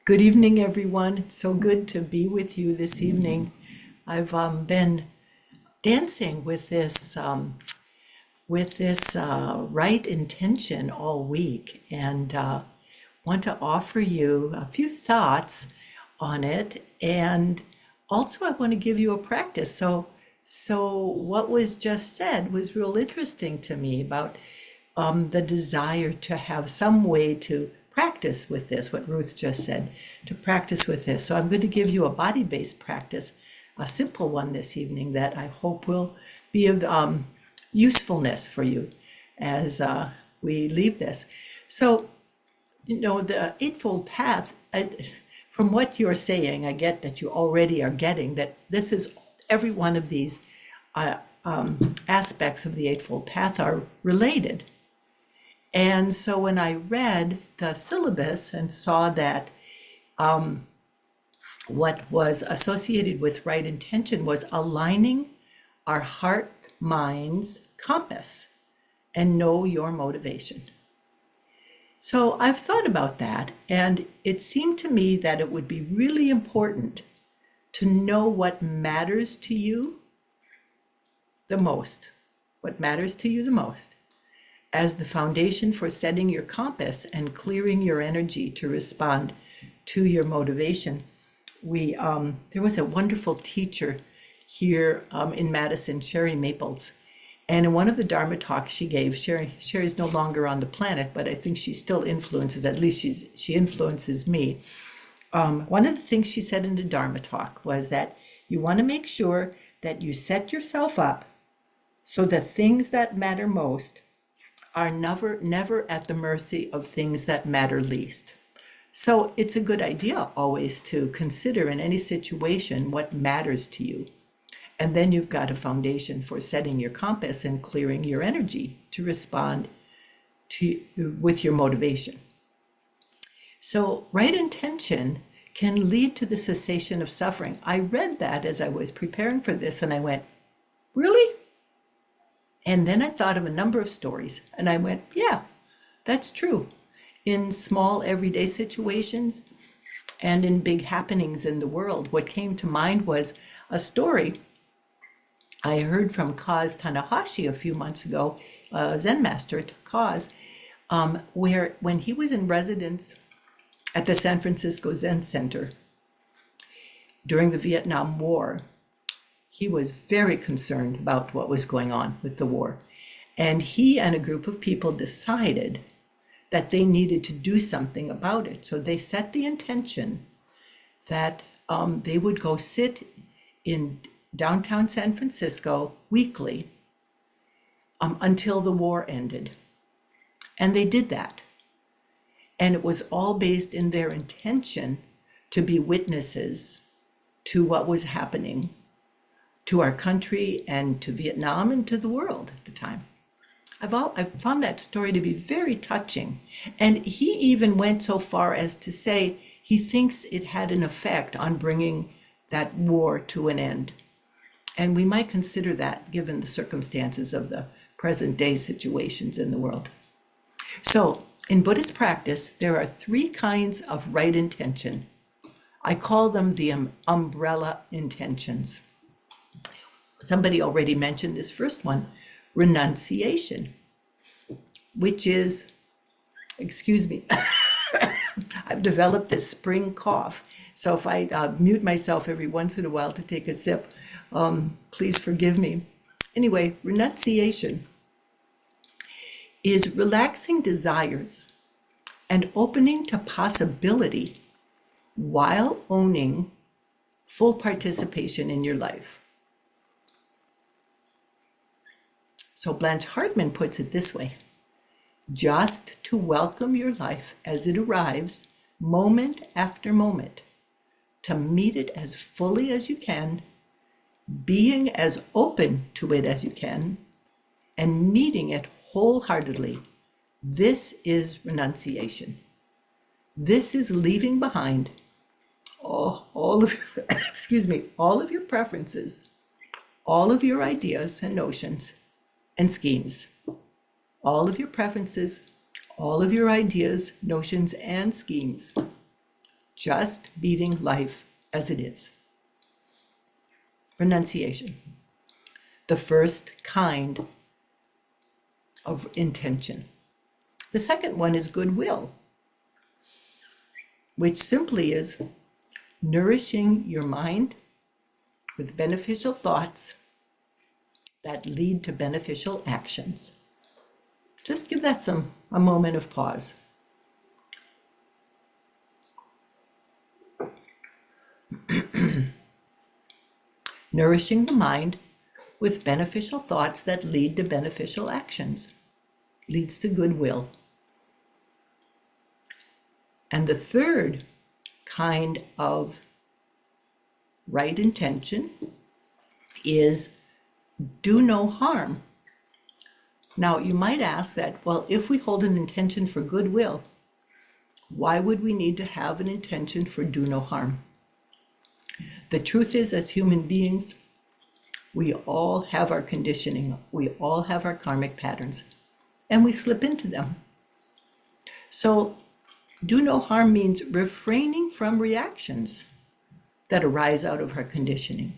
Good evening, everyone. It's so good to be with you this evening. I've been dancing with this right intention all week, and want to offer you a few thoughts on it. And also, I want to give you a practice. So what was just said was real interesting to me about the desire to have some way to practice with this, what Ruth just said, to practice with this. So I'm going to give you a body-based practice, a simple one this evening that I hope will be of usefulness for you as we leave this. So, the Eightfold Path, from what you're saying, I get that you already are getting that this is every one of these aspects of the Eightfold Path are related. And so when I read the syllabus and saw that what was associated with right intention was aligning our heart mind's compass and know your motivation. So I've thought about that, and it seemed to me that it would be really important to know what matters to you the most, what matters to you the most, as the foundation for setting your compass and clearing your energy to respond to your motivation. There was a wonderful teacher here in Madison, Sherry Maples, and in one of the Dharma talks she gave, Sherry's no longer on the planet, but I think she still influences, at least she influences me. One of the things she said in the Dharma talk was that you want to make sure that you set yourself up so the things that matter most are never at the mercy of things that matter least. So it's a good idea always to consider in any situation what matters to you. And then you've got a foundation for setting your compass and clearing your energy to respond to with your motivation. So right intention can lead to the cessation of suffering. I read that as I was preparing for this, and I went, really? And then I thought of a number of stories, and I went, yeah, that's true. In small everyday situations and in big happenings in the world, what came to mind was a story I heard from Kaz Tanahashi a few months ago, Zen master Kaz, where when he was in residence at the San Francisco Zen Center during the Vietnam War, he was very concerned about what was going on with the war. And he and a group of people decided that they needed to do something about it. So they set the intention that they would go sit in downtown San Francisco weekly until the war ended. And they did that. And it was all based in their intention to be witnesses to what was happening to our country and to Vietnam and to the world at the time. I've found that story to be very touching. And he even went so far as to say he thinks it had an effect on bringing that war to an end. And we might consider that given the circumstances of the present day situations in the world. So in Buddhist practice, there are three kinds of right intention. I call them the umbrella intentions. Somebody already mentioned this first one, renunciation, which is, excuse me, I've developed this spring cough. So if I mute myself every once in a while to take a sip, please forgive me. Anyway, renunciation is relaxing desires and opening to possibility while owning full participation in your life. So Blanche Hartman puts it this way: just to welcome your life as it arrives, moment after moment, to meet it as fully as you can, being as open to it as you can, and meeting it wholeheartedly. This is renunciation. This is leaving behind all of all of your preferences, all of your ideas and notions and schemes, all of your preferences, all of your ideas, notions, and schemes, just meeting life as it is. Renunciation, the first kind of intention. The second one is goodwill, which simply is nourishing your mind with beneficial thoughts that lead to beneficial actions. Just give that a moment of pause. Nourishing the mind with beneficial thoughts that lead to beneficial actions leads to goodwill. And the third kind of right intention is do no harm. Now, you might ask that, well, if we hold an intention for goodwill, why would we need to have an intention for do no harm? The truth is, as human beings, we all have our conditioning, we all have our karmic patterns, and we slip into them. So, do no harm means refraining from reactions that arise out of our conditioning.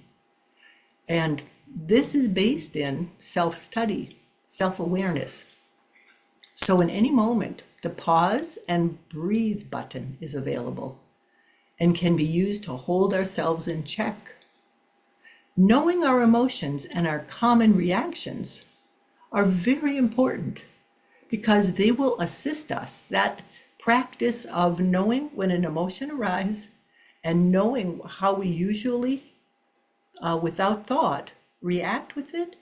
And this is based in self-study, self-awareness. So in any moment, the pause and breathe button is available and can be used to hold ourselves in check. Knowing our emotions and our common reactions are very important because they will assist us. That practice of knowing when an emotion arises and knowing how we usually, without thought, react with it,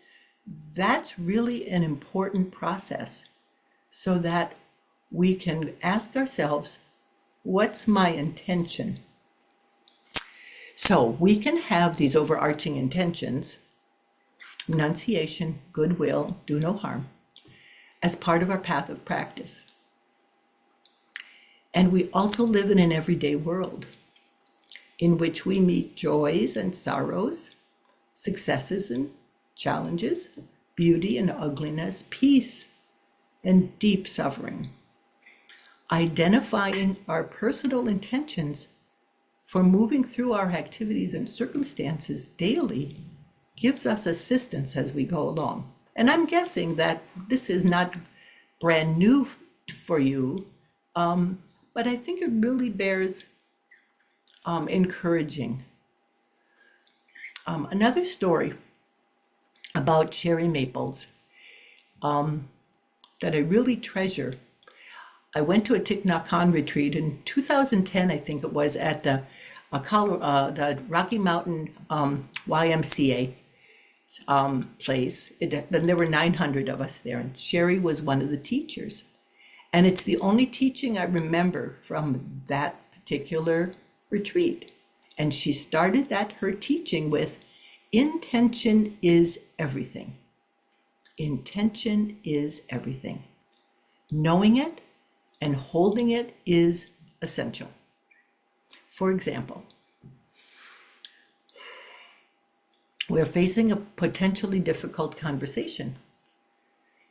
that's really an important process so that we can ask ourselves, what's my intention? So we can have these overarching intentions, renunciation, goodwill, do no harm, as part of our path of practice. And we also live in an everyday world in which we meet joys and sorrows, successes and challenges, beauty and ugliness, peace and deep suffering. Identifying our personal intentions for moving through our activities and circumstances daily gives us assistance as we go along. And I'm guessing that this is not brand new for you, but I think it really bears encouraging. Another story about cherry maples that I really treasure. I went to a Thich Nhat Hanh retreat in 2010, I think it was, at the Rocky Mountain YMCA place. Then there were 900 of us there, and Sherry was one of the teachers. And it's the only teaching I remember from that particular retreat. And she started her teaching with, intention is everything. Intention is everything. Knowing it and holding it is essential. For example, we're facing a potentially difficult conversation.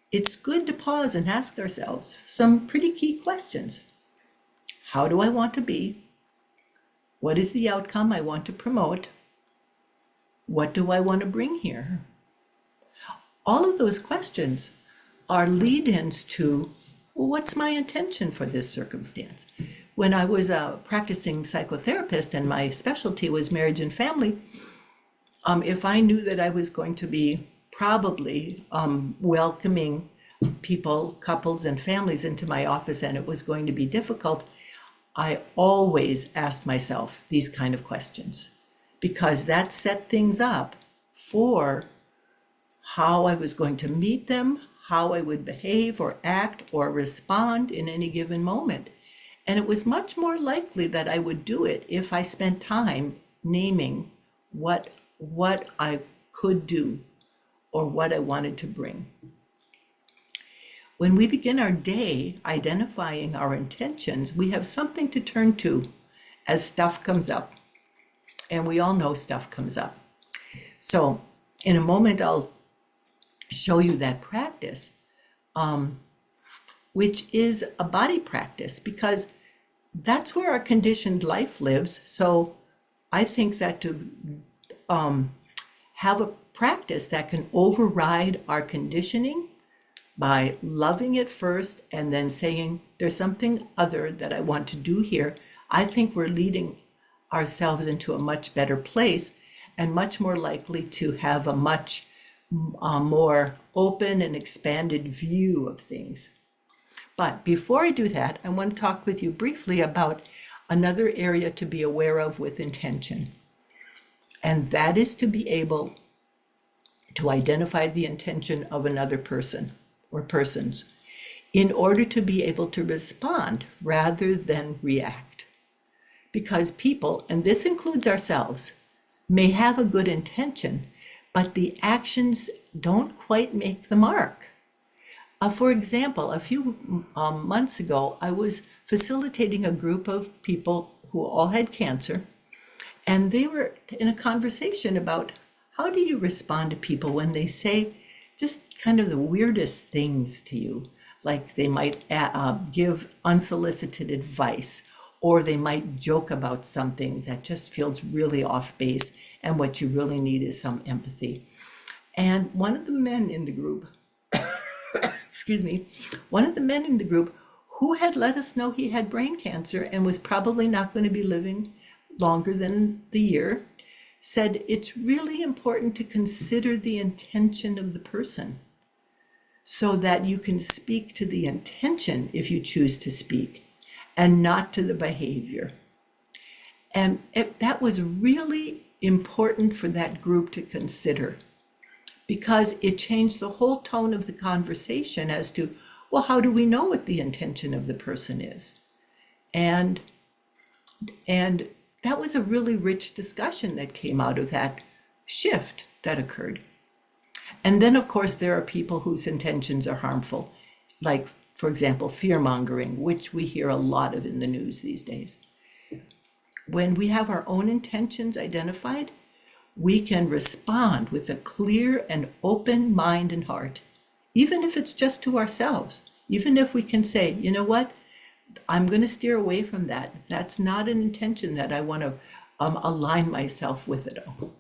It's good to pause and ask ourselves some pretty key questions. How do I want to be? What is the outcome I want to promote? What do I want to bring here? All of those questions are lead-ins to, well, what's my intention for this circumstance? When I was a practicing psychotherapist and my specialty was marriage and family, if I knew that I was going to be probably welcoming people, couples and families into my office and it was going to be difficult, I always asked myself these kind of questions because that set things up for how I was going to meet them, how I would behave or act or respond in any given moment. And it was much more likely that I would do it if I spent time naming what I could do or what I wanted to bring. When we begin our day identifying our intentions, we have something to turn to as stuff comes up. And we all know stuff comes up. So in a moment, I'll show you that practice. which is a body practice, because that's where our conditioned life lives. So I think that to have a practice that can override our conditioning by loving it first and then saying, there's something other that I want to do here, I think we're leading ourselves into a much better place and much more likely to have a much more open and expanded view of things. But before I do that, I want to talk with you briefly about another area to be aware of with intention. And that is to be able to identify the intention of another person or persons in order to be able to respond rather than react. Because people, and this includes ourselves, may have a good intention, but the actions don't quite make the mark. For example, a few months ago, I was facilitating a group of people who all had cancer, and they were in a conversation about how do you respond to people when they say just kind of the weirdest things to you, like they might give unsolicited advice, or they might joke about something that just feels really off base, and what you really need is some empathy. And one of the men in the group, one of the men in the group who had let us know he had brain cancer and was probably not going to be living longer than the year, said it's really important to consider the intention of the person so that you can speak to the intention if you choose to speak and not to the behavior. And that was really important for that group to consider, because it changed the whole tone of the conversation as to, well, how do we know what the intention of the person is? And that was a really rich discussion that came out of that shift that occurred. And then, of course, there are people whose intentions are harmful, like, for example, fear-mongering, which we hear a lot of in the news these days. When we have our own intentions identified, we can respond with a clear and open mind and heart, even if it's just to ourselves, even if we can say, you know what, I'm going to steer away from that. That's not an intention that I want to align myself with at all.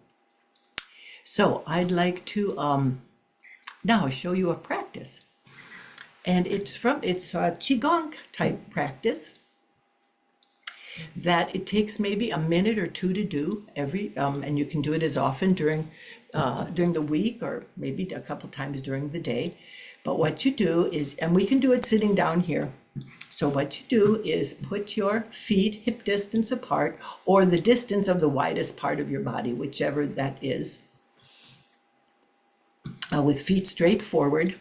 So I'd like to now show you a practice. And it's a Qigong type practice that it takes maybe a minute or two to do and you can do it as often during the week or maybe a couple times during the day. But what you do is, and we can do it sitting down here. So what you do is put your feet hip distance apart, or the distance of the widest part of your body, whichever that is, with feet straight forward.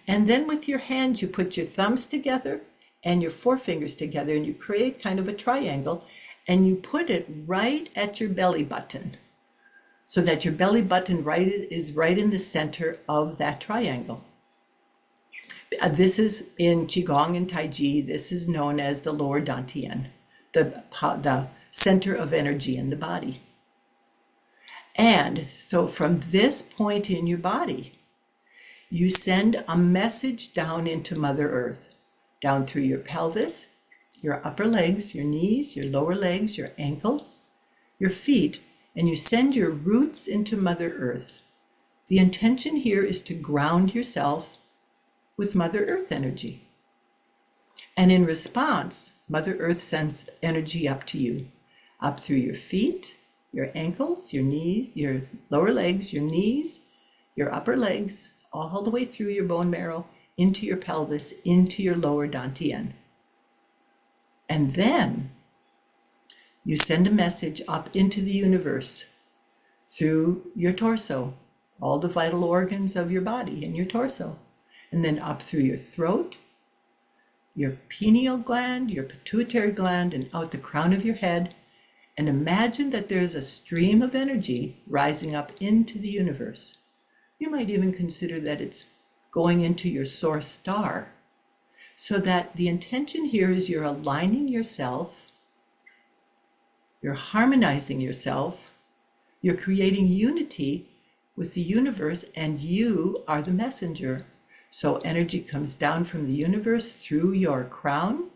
And then with your hands, you put your thumbs together and your forefingers together, and you create kind of a triangle, and you put it right at your belly button, so that your belly button is right in the center of that triangle. This is in Qigong and Tai Chi, this is known as the lower dantian, the center of energy in the body. And so from this point in your body, you send a message down into Mother Earth, down through your pelvis, your upper legs, your knees, your lower legs, your ankles, your feet, and you send your roots into Mother Earth. The intention here is to ground yourself with Mother Earth energy. And in response, Mother Earth sends energy up to you, up through your feet, your ankles, your knees, your lower legs, your knees, your upper legs, all the way through your bone marrow, into your pelvis, into your lower dantian. And then you send a message up into the universe through your torso, all the vital organs of your body in your torso, and then up through your throat, your pineal gland, your pituitary gland, and out the crown of your head. And imagine that there's a stream of energy rising up into the universe. You might even consider that it's going into your source star, so that the intention here is you're aligning yourself, you're harmonizing yourself, you're creating unity with the universe, and you are the messenger. So energy comes down from the universe through your crown,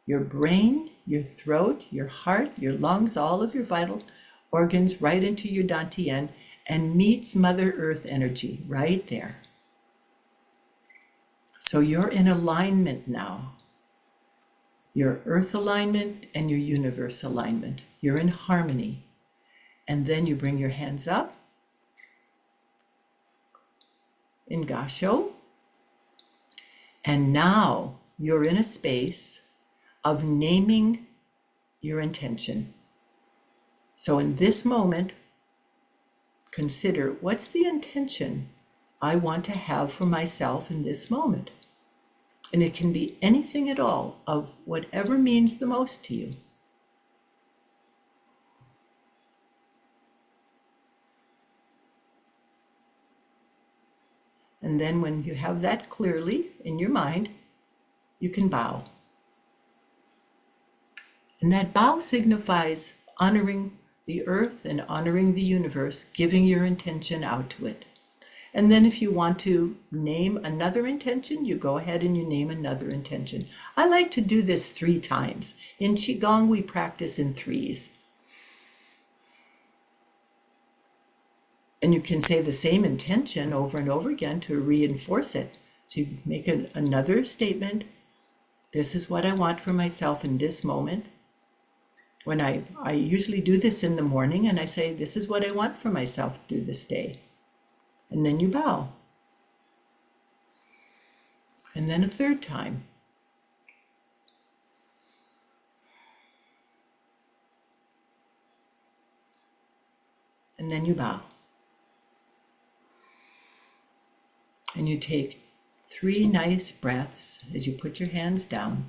your brain, your throat, your heart, your lungs, all of your vital organs right into your dantian and meets Mother Earth energy right there. So you're in alignment now. Your earth alignment and your universe alignment. You're in harmony. And then you bring your hands up in Gasho. And now you're in a space of naming your intention. So in this moment, consider, what's the intention I want to have for myself in this moment? And it can be anything at all, of whatever means the most to you. And then when you have that clearly in your mind, you can bow. And that bow signifies honoring the earth and honoring the universe, giving your intention out to it. And then if you want to name another intention, you go ahead and you name another intention. I like to do this 3 times. In Qigong, we practice in 3s. And you can say the same intention over and over again to reinforce it. So you make another statement. This is what I want for myself in this moment. When I usually do this in the morning, and I say, this is what I want for myself to do this day. And then you bow. And then a 3rd time. And then you bow. And you take 3 nice breaths as you put your hands down.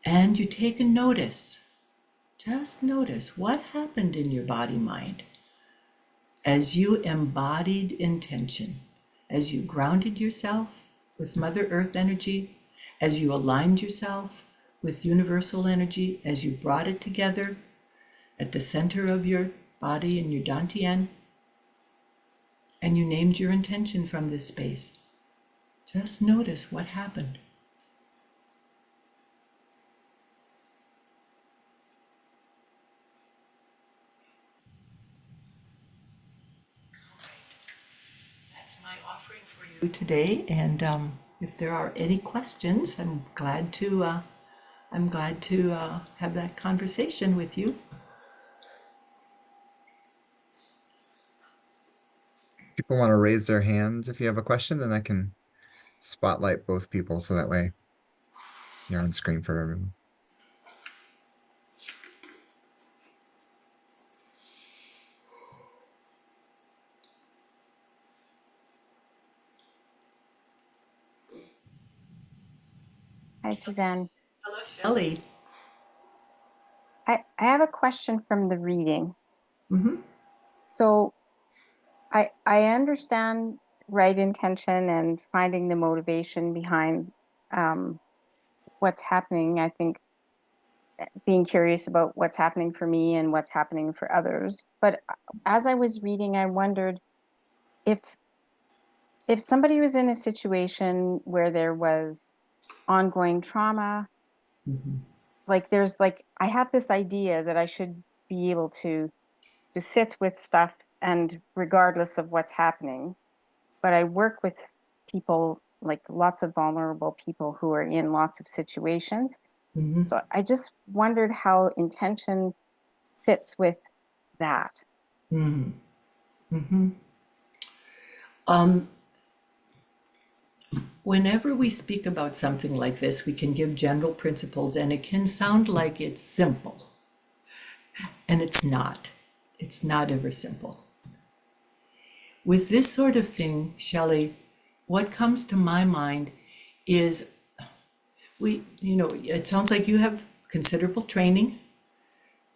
And you take a notice. Just notice what happened in your body-mind as you embodied intention, as you grounded yourself with Mother Earth energy, as you aligned yourself with universal energy, as you brought it together at the center of your body in your dantian, and you named your intention from this space. Just notice what happened. That's my offering for you today, and if there are any questions, I'm glad to have that conversation with you. People want to raise their hand if you have a question, then I can spotlight both people so that way you're on screen for everyone. Hi, Suzanne. Hello, Shelley. I have a question from the reading. Mm-hmm. So I understand right intention and finding the motivation behind what's happening. I think being curious about what's happening for me and what's happening for others. But as I was reading, I wondered if somebody was in a situation where there was ongoing trauma, Mm-hmm. like I have this idea that I should be able to sit with stuff and regardless of what's happening. But I work with people, like lots of vulnerable people who are in lots of situations. Mm-hmm. So I just wondered how intention fits with that. Mm-hmm. Mm-hmm. Um, Whenever we speak about something like this, we can give general principles, and it can sound like it's simple. And it's not. It's not ever simple. With this sort of thing, Shelley, what comes to my mind is it sounds like you have considerable training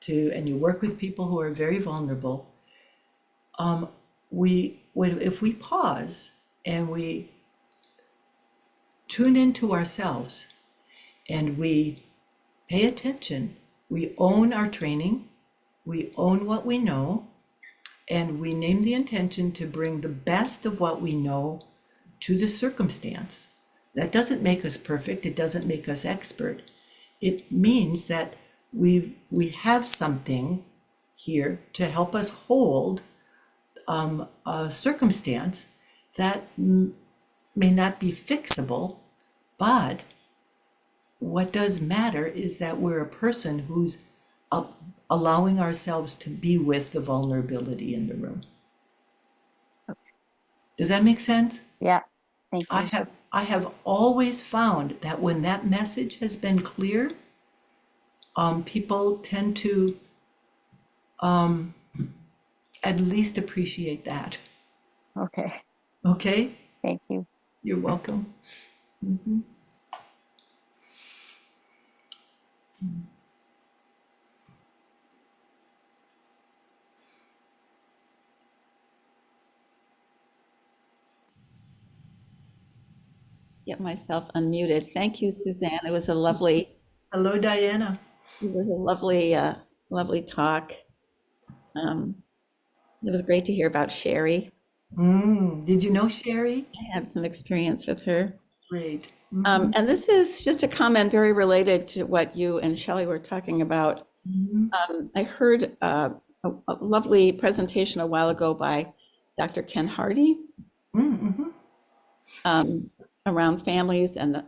and you work with people who are very vulnerable. If we pause and we tune into ourselves and we pay attention, we own our training, We own what we know, and we name the intention to bring the best of what we know to the circumstance. That doesn't make us perfect. It doesn't make us expert. It means that we have something here to help us hold a circumstance that may not be fixable, but what does matter is that we're a person who's allowing ourselves to be with the vulnerability in the room. Does that make sense? Yeah. Thank you. I have always found that when that message has been clear, people tend to at least appreciate that. Okay. Okay? Thank you. You're welcome. Get myself unmuted. Thank you, Suzanne. It was a lovely, Hello, Diana. lovely talk. It was great to hear about Sherry. Did you know Sherry? I had some experience with her. Great. And this is just a comment very related to what you and Shelley were talking about. I heard a lovely presentation a while ago by Dr. Ken Hardy around families and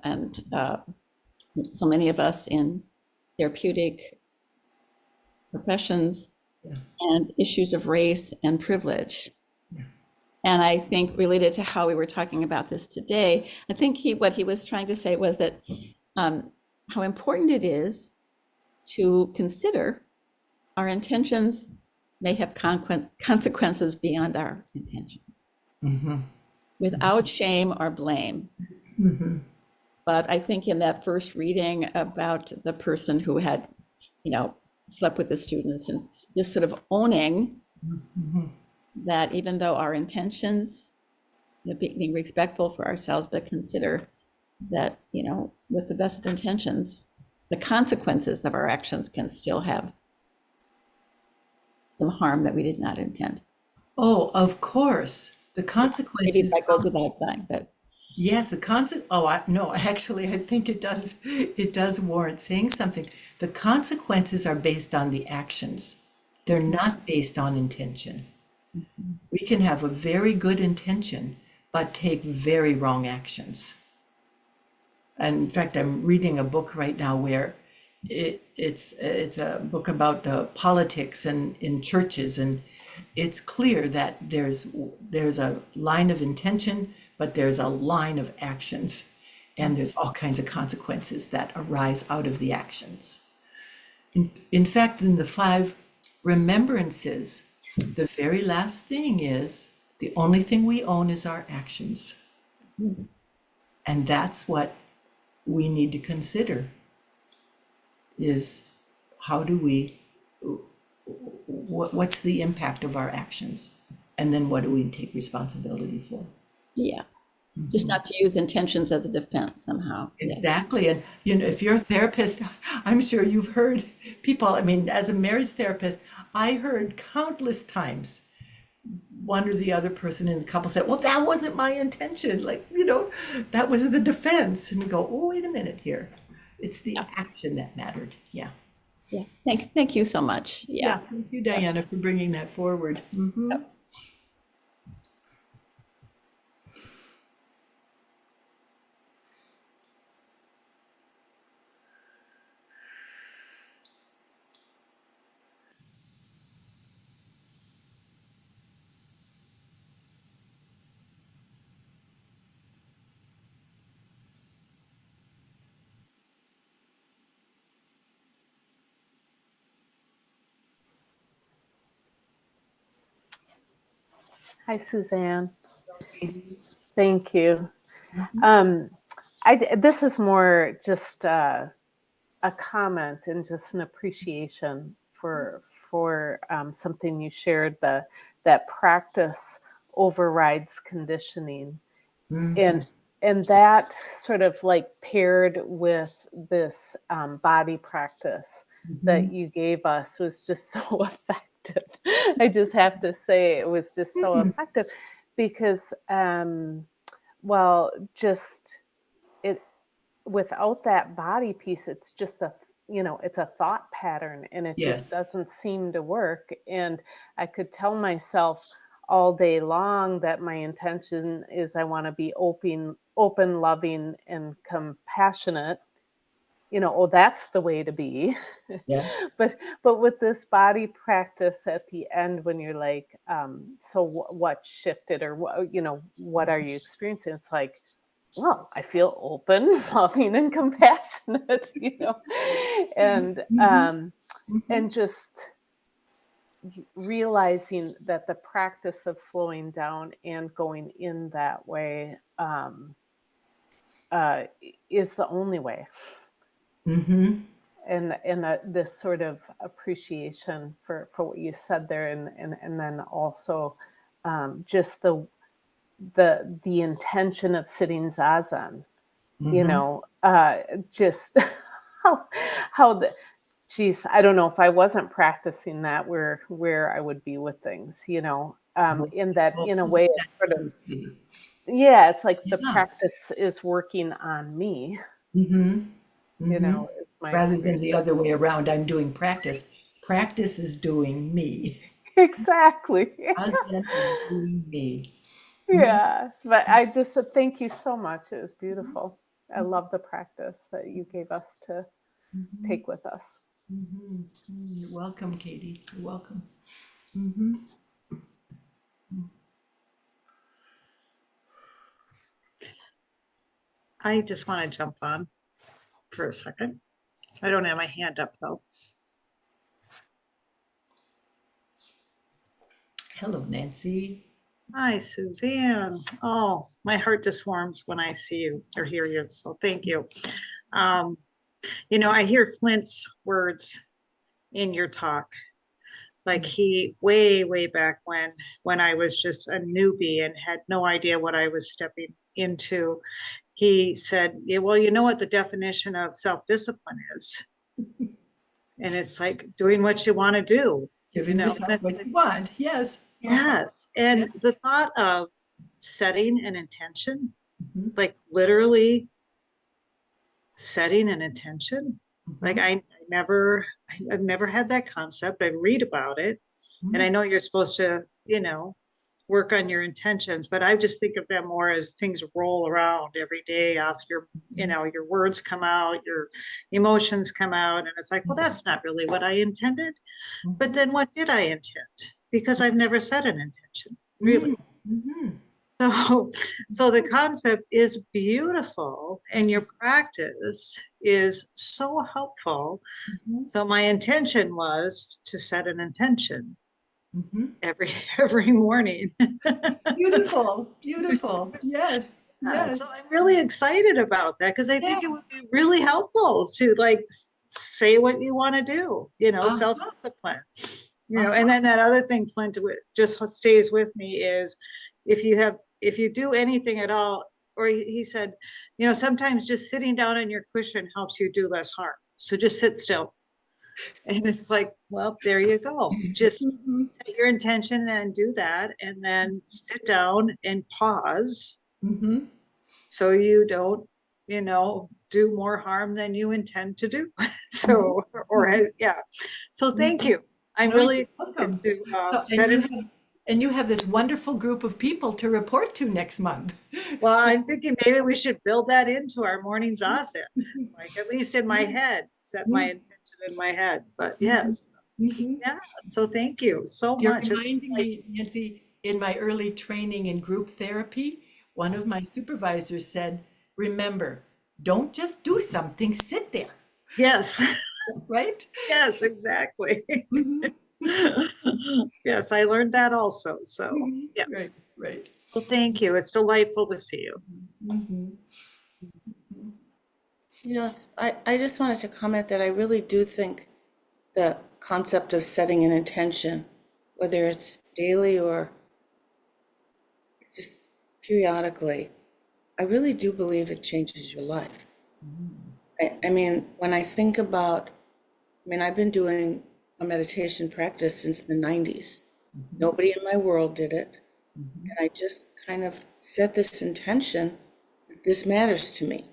so many of us in therapeutic professions and issues of race and privilege. And I think related to how we were talking about this today, I think what he was trying to say was that how important it is to consider our intentions may have consequences beyond our intentions, without shame or blame. But I think in that first reading about the person who had, slept with the students and just sort of owning that even though our intentions, being respectful for ourselves, but consider that, with the best of intentions, the consequences of our actions can still have some harm that we did not intend. Oh, of course. The Maybe consequences. that goes without saying, but Yes, no, actually, I think it does warrant saying something. The consequences are based on the actions. They're not based on intention. We can have a very good intention, but take very wrong actions. And in fact, I'm reading a book right now where it's a book about the politics and in churches, and it's clear that there's a line of intention, but there's a line of actions, and there's all kinds of consequences that arise out of the actions. In fact, in the 5 remembrances, the very last thing is the only thing we own is our actions. And that's what we need to consider is how do we, what's the impact of our actions? And then what do we take responsibility for? yeah, just not to use intentions as a defense somehow. Exactly. And, if you're a therapist, I'm sure you've heard people, as a marriage therapist, I heard countless times one or the other person in the couple said, well, that wasn't my intention. That was the defense. And we go, oh, wait a minute here. It's the action that mattered. Yeah. Yeah. Thank you so much. Yeah. Thank you, Diana, for bringing that forward. Yep. Hi, Suzanne. Thank you. This is more just a comment and just an appreciation for something you shared, that practice overrides conditioning. And that sort of like paired with this body practice that you gave us was just so effective. I just have to say it was just so effective because, well, just it without that body piece, it's just it's a thought pattern and it just Yes. doesn't seem to work. And I could tell myself all day long that my intention is I want to be open, loving, and compassionate. Oh, that's the way to be. Yes. but with this body practice at the end, when you're like, so what shifted, or what are you experiencing? It's like, well, I feel open, loving, and compassionate, and and just realizing that the practice of slowing down and going in that way uh, is the only way. Mm-hmm. And this sort of appreciation for what you said there, and then also just the intention of sitting zazen, just how the geez, I don't know if I wasn't practicing that where I would be with things, in that, Well, in a isn't way, that it's sort of, true? yeah, it's like the Yeah. practice is working on me, Mm-hmm. Mm-hmm. is my Rather than experience. the other way around, I'm doing practice. Practice is doing me. Exactly. Husband is doing me. Yes, but I just said thank you so much. It was beautiful. I love the practice that you gave us to Mm-hmm. take with us. Mm-hmm. You're welcome, Katie. You're welcome. Mm-hmm. I just want to jump on for a second. I don't have my hand up though. Hello, Nancy. Hi, Suzanne. Oh, my heart just warms when I see you or hear you. So thank you. Um, I hear Flint's words in your talk. Like he way back when I was just a newbie and had no idea what I was stepping into. He said, yeah, well, you know what the definition of self-discipline is. And it's like doing what you want to do, Giving and yourself it's what like, you want. Yes. yes. Yeah. And the thought of setting an intention, Mhm. like literally setting an intention, like Mhm. I've never had that concept. I read about it, and I Mhm. know you're supposed to, work on your intentions, but I just think of them more as things roll around every day off your words come out, your emotions come out, and it's like, well, that's not really what I intended. But then what did I intend? Because I've never set an intention, really. Mhm. So, so the concept is beautiful and your practice is so helpful. Mhm. So my intention was to set an intention Mhm. every every morning. Beautiful. Beautiful. Yes. So Yes. I'm really excited about that because I Yeah. think it would be really helpful to like say what you want to do, Uh-huh. self-discipline. And Uh-huh. then that other thing, Flint, just stays with me is if you do anything at all, or he said, sometimes just sitting down on your cushion helps you do less harm. So just sit still. And it's like, well, there you go. Just Mhm. set your intention and do that, and then sit down and pause Mhm. so you don't, do more harm than you intend to do. So, yeah. So thank you. I'm No, you're really excited welcome. to So, set it. and you have this wonderful group of people to report to next month. Well, I'm thinking maybe we should build that into our morning's asset, like at least in my head, set my intention in my head. But yes, Mhm. yeah. So thank you so You're much. It's reminding like, me, Nancy, in my early training in group therapy, one of my supervisors said, remember, don't just do something, sit there, yes, right? yes, exactly. Mhm. Yes, I learned that also. So yeah. Right, right. Well, thank you. It's delightful to see you. Mhm. I just wanted to comment that I really do think the concept of setting an intention, whether it's daily or just periodically, I really do believe it changes your life. I mean, when I think about mean, I've been doing a meditation practice since the 90s. Nobody in my world did it. And I just kind of set this intention, this matters to me.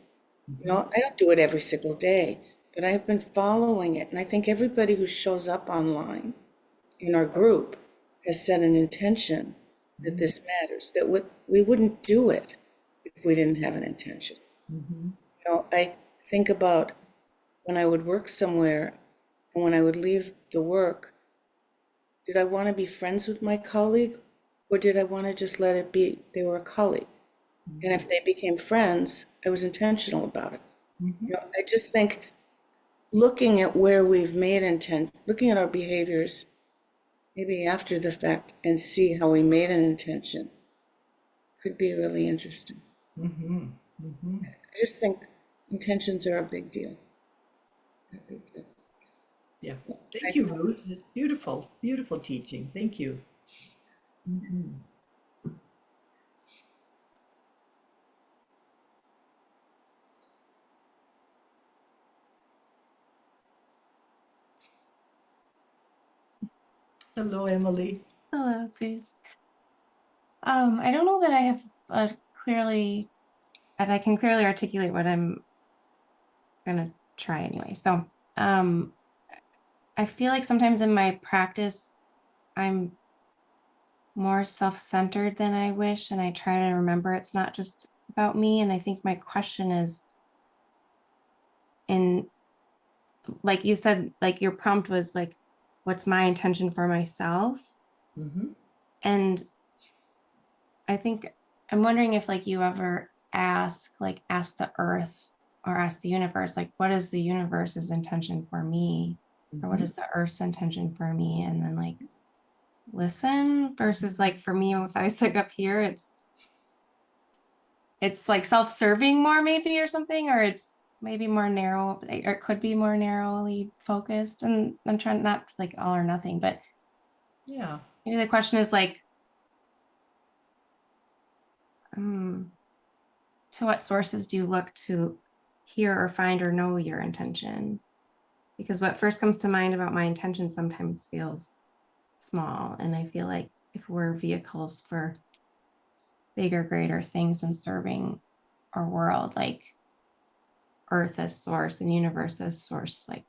You know, I don't do it every single day, but I've been following it. And I think everybody who shows up online in our group has set an intention that this matters, that we wouldn't do it if we didn't have an intention. You know, I think about when I would work somewhere and when I would leave the work, did I want to be friends with my colleague or did I want to just let it be they were a colleague? And if they became friends, I was intentional about it. You know, I just think looking at where we've made intent, looking at our behaviors, maybe after the fact, and see how we made an intention could be really interesting. I just think intentions are a big deal. A big deal. Yeah. Thank you, Ruth. Beautiful, beautiful teaching. Thank you. Hello, Emily. Hello, Suze. I don't know that I have that I can clearly articulate what I'm gonna try anyway. So, I feel like sometimes in my practice, I'm more self-centered than I wish, and I try to remember it's not just about me. And I think my question is, like you said, like your prompt was like, what's my intention for myself? And I think I'm wondering if like you ever ask the earth or ask the universe, like, what is the universe's intention for me? Or what is the earth's intention for me? And then like listen versus like for me, if I was like up here, it's like self-serving more maybe or something, or it's maybe more narrow, or it could be more narrowly focused. And I'm trying not like all or nothing, but Yeah. maybe the question is like, to what sources do you look to hear or find or know your intention? Because what first comes to mind about my intention sometimes feels small. And I feel like if we're vehicles for bigger, greater things and serving our world, like earth as source and universe as source, like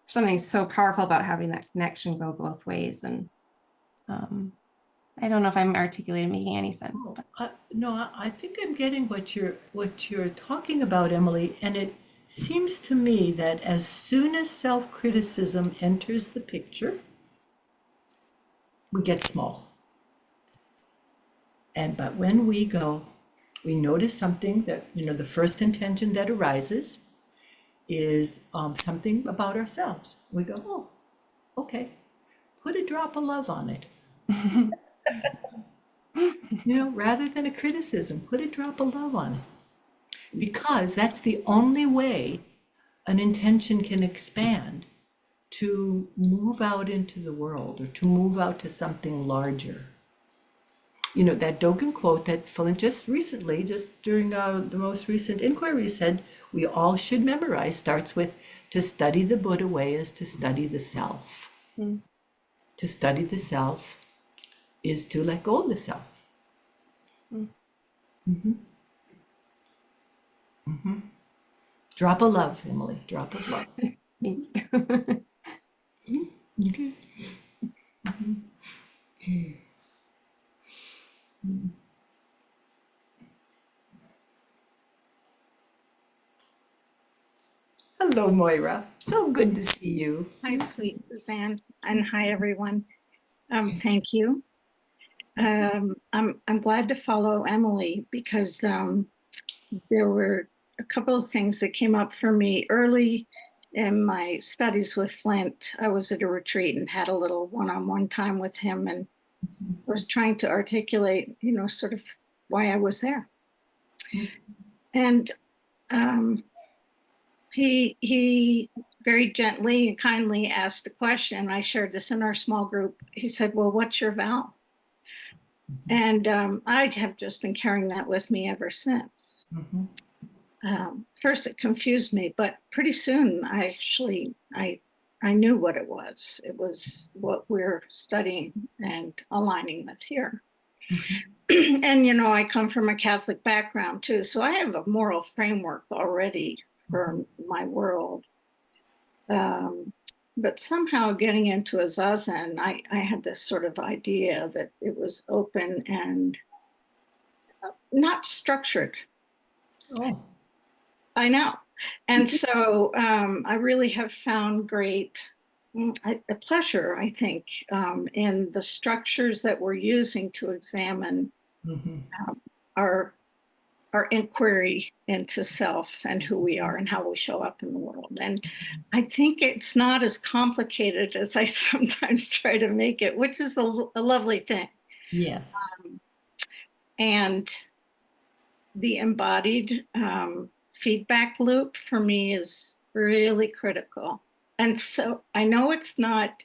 something so powerful about having that connection go both ways. And I don't know if I'm articulating, making any sense. No, I think I'm getting what you're talking about, Emily, and it seems to me that as soon as self-criticism enters the picture, we get small. But when we notice something that, the first intention that arises is something about ourselves. We go, oh, okay, put a drop of love on it. Rather than a criticism, put a drop of love on it. Because that's the only way an intention can expand to move out into the world or to move out to something larger. That Dogen quote that Flint just during the most recent inquiry said, we all should memorize, starts with, to study the Buddha way is to study the self. To study the self is to let go of the self. Drop of love, Emily. Drop of love. Thank you. Okay. Hello, Moira. So good to see you. Hi, sweet Suzanne, and hi, everyone. Thank you. I'm glad to follow Emily because there were a couple of things that came up for me early in my studies with Flint. I was at a retreat and had a little one-on-one time with him and was trying to articulate, sort of why I was there. And he very gently and kindly asked the question. I shared this in our small group. He said, well, what's your vow? And I have just been carrying that with me ever since. First, it confused me, but pretty soon I I knew what it was. It was what we're studying and aligning with here. And, you know, I come from a Catholic background too, so I have a moral framework already for my world. But somehow getting into a zazen, I had this sort of idea that it was open and not structured. Oh, I know. And so I really have found great a pleasure, I think, in the structures that we're using to examine our inquiry into self and who we are and how we show up in the world. And I think it's not as complicated as I sometimes try to make it, which is a lovely thing. yes. And the embodied feedback loop for me is really critical. And so I know it's not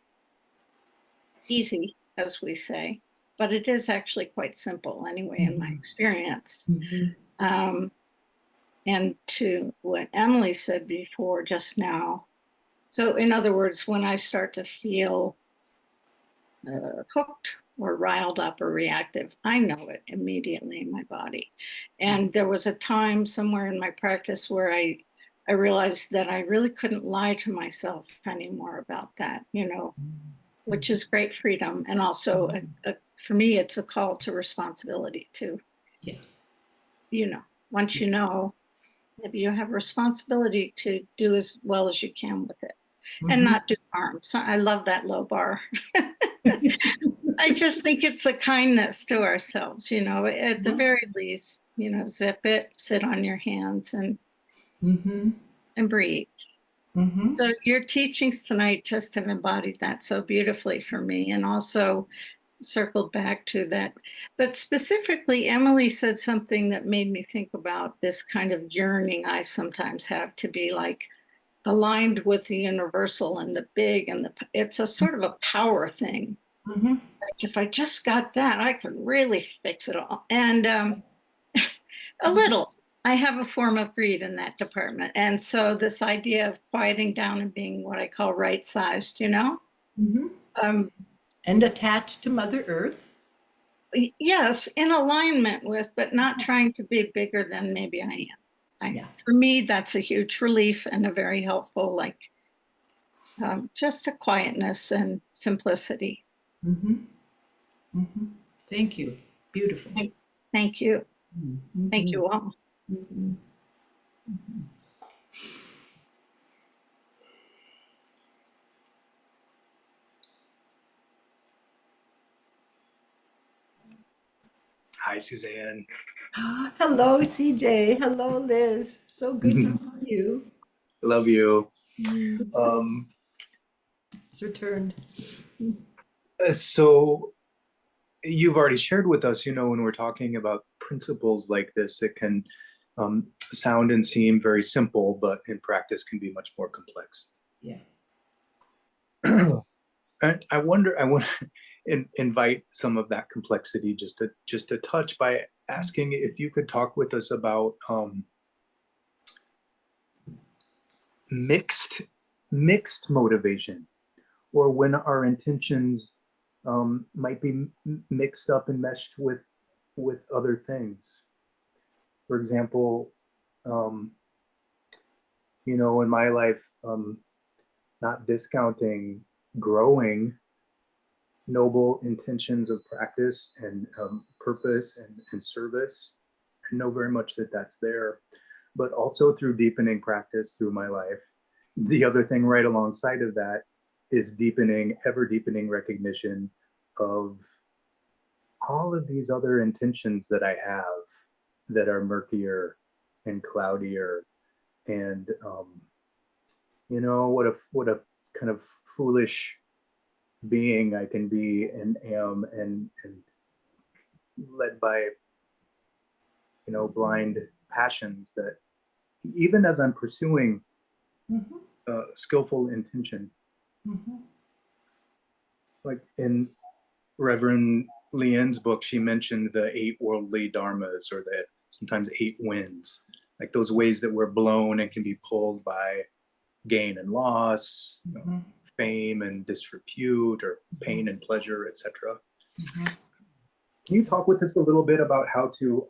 easy, as we say, but it is actually quite simple anyway, in my experience. And to what Emily said before just now, so in other words, when I start to feel hooked or riled up or reactive, I know it immediately in my body. And there was a time somewhere in my practice where I realized that I really couldn't lie to myself anymore about that, you know, which is great freedom. And also, for me, it's a call to responsibility too. Yeah. You know, once you know, you have responsibility to do as well as you can with it and not do harm. So I love that low bar. I just think it's a kindness to ourselves, you know, at the very least, you know, zip it, sit on your hands and breathe. So your teachings tonight just have embodied that so beautifully for me, and also circled back to that. But specifically, Emily said something that made me think about this kind of yearning I sometimes have to be like aligned with the universal and the big, and it's a sort of a power thing. Like if I just got that, I could really fix it all. And a little. I have a form of greed in that department. And so this idea of quieting down and being what I call right-sized, you know? And attached to Mother Earth. Yes, in alignment with, but not trying to be bigger than maybe I am. For me, that's a huge relief and a very helpful, like, just a quietness and simplicity. Thank you. Beautiful. Thank you. Thank you all. Hi, Suzanne. Hello, CJ. Hello, Liz. So good to see you. Love you. It's returned. So you've already shared with us, you know, when we're talking about principles like this, it can sound and seem very simple, but in practice can be much more complex. Yeah. And I want to invite some of that complexity just to touch by asking if you could talk with us about mixed motivation, or when our intentions might be mixed up and meshed with other things. For example, you know, in my life, not discounting growing noble intentions of practice and purpose and service. I know very much that that's there, but also through deepening practice through my life. The other thing right alongside of that is deepening, ever deepening recognition of all of these other intentions that I have that are murkier and cloudier. And, you know, what a kind of foolish being I can be and am, and led by, you know, blind passions that even as I'm pursuing skillful intention, like in Reverend Leanne's book, she mentioned the 8 worldly dharmas, or the sometimes 8 winds, like those ways that we're blown and can be pulled by gain and loss, you know, fame and disrepute, or pain and pleasure, etc. Mhm. Can you talk with us a little bit about how to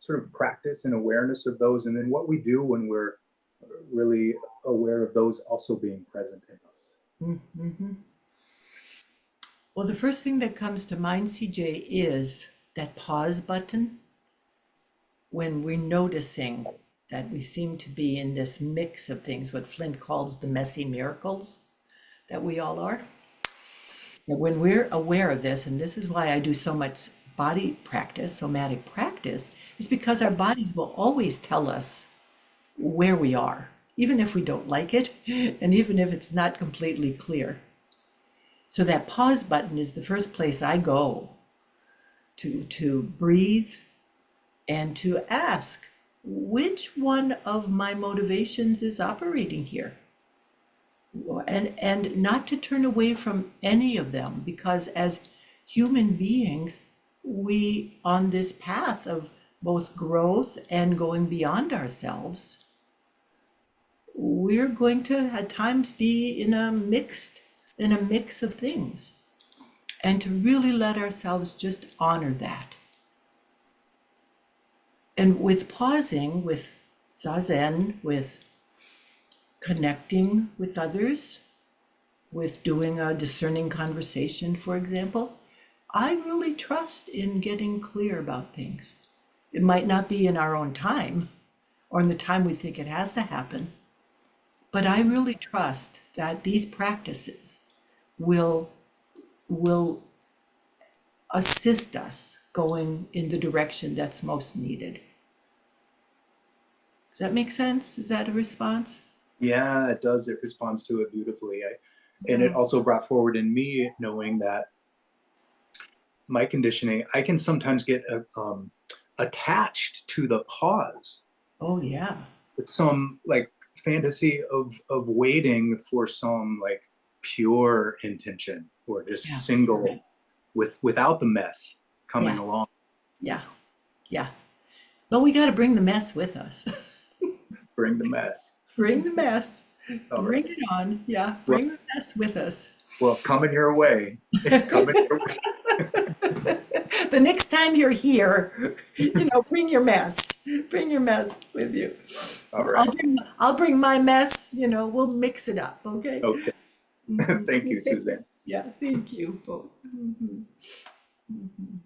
sort of practice an awareness of those, and then what we do when we're really aware of those also being present in us? Mhm. Well, the first thing that comes to mind, CJ, is that pause button when we're noticing that we seem to be in this mix of things, what Flint calls the messy miracles that we all are. That when we're aware of this, and this is why I do so much body practice, somatic practice, is because our bodies will always tell us where we are, even if we don't like it, and even if it's not completely clear. So that pause button is the first place I go to breathe and to ask, which one of my motivations is operating here? And not to turn away from any of them, because as human beings, we on this path of both growth and going beyond ourselves, we're going to at times be in a mix of things, and to really let ourselves just honor that. And with pausing, with zazen, with connecting with others, with doing a discerning conversation, for example, I really trust in getting clear about things. It might not be in our own time or in the time we think it has to happen, but I really trust that these practices will assist us going in the direction that's most needed. Does that make sense? Is that a response? Yeah, it does. It responds to it beautifully. And it also brought forward in me knowing that my conditioning, I can sometimes get attached to the pause. Oh, yeah. With some like fantasy of waiting for some like pure intention, or just Yeah. single without the mess coming Yeah. along. Yeah. Yeah. But we got to bring the mess with us. Bring the mess. Bring the mess. All Bring right. it on. Yeah. Bring the mess with us. Well, coming your way. It's coming your way. The next time you're here, bring your mess. Bring your mess with you. All right. I'll bring my mess, we'll mix it up, okay? Okay. Mhm. Thank you, Suzanne. Yeah, thank you both. Mhm. Mhm.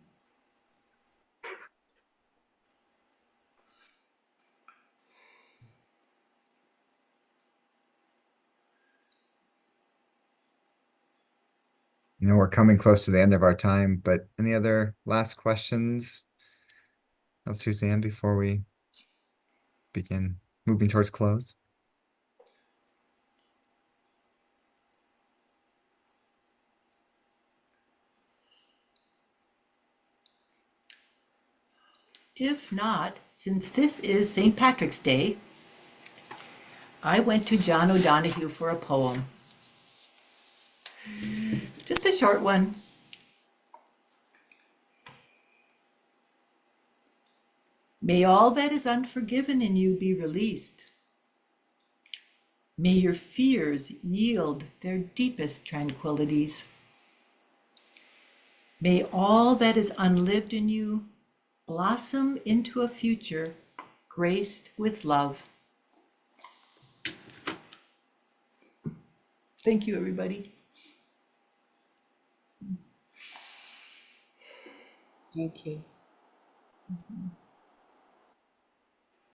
We're coming close to the end of our time, but any other last questions of Suzanne before we begin moving towards close? If not, since this is St. Patrick's Day, I went to John O'Donohue for a poem. Just a short one. May all that is unforgiven in you be released. May your fears yield their deepest tranquilities. May all that is unlived in you blossom into a future graced with love. Thank you, everybody. Thank you.